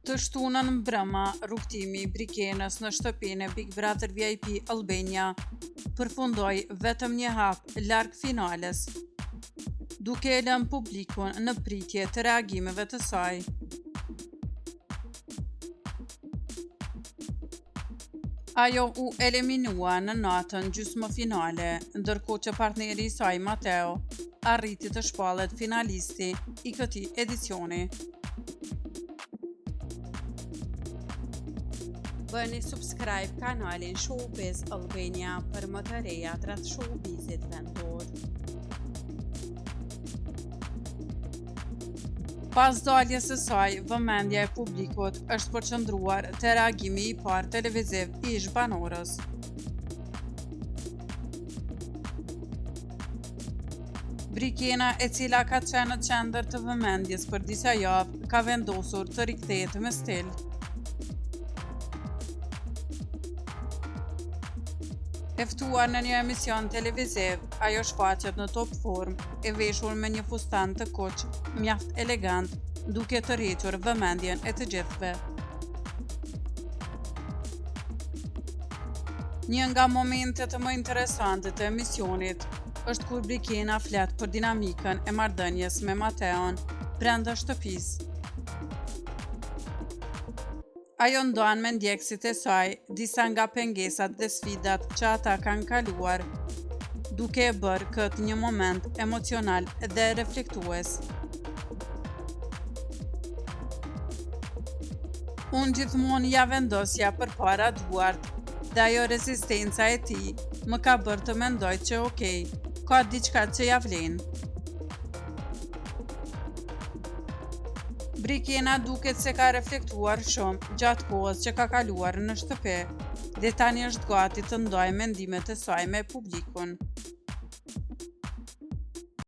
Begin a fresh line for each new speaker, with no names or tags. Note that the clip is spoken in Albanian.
Të shtunën mbrëma, rrugtimi i Brikenës në shtëpinë e Big Brother VIP Albania përfundoi vetëm një hap larg finales, duke e lënë publikun në pritje të reagimeve të saj. Ajo u eliminua në natën gjysmëfinale, ndërkohë që partneri i saj Mateo arriti të shpallet finalisti i këtij edicioni. Bëni subscribe kanalin Showbiz Albania për më të reja rreth showbizit vendor. Pas daljes së saj, vëmendja e publikut është përqendruar te reagimi i parë televiziv i ish-banorës. Brikena, e cila ka qenë në qendër të vëmendjes për disa javë, ka vendosur të rikthehet me stil. E ftuar në një emision televiziv, ajo shfaqet në top form, e veshur me një fustan të kuq, mjaft elegant, duke tërhequr vëmendjen e të gjithëve. Një nga momentet më interesante të emisionit është kur Brikena flet për dinamikën e marrëdhënies me Mateon brenda shtëpisë. Ajo ndon me ndjekësit e saj disa nga pengesat dhe sfidat që ata kanë kaluar, duke e bërë këtë një moment emocional dhe reflektues. Unë gjithmonë ja vendosja përpara duart dhe ajo rezistenca e tij më ka bërë të mendoj që okej, ka diçka që ja vlen. Brikena duket se ka reflektuar shumë gjatë kohës që ka kaluar në shtëpi, dhe tani është gati të ndajë mendimet e saj me publikun.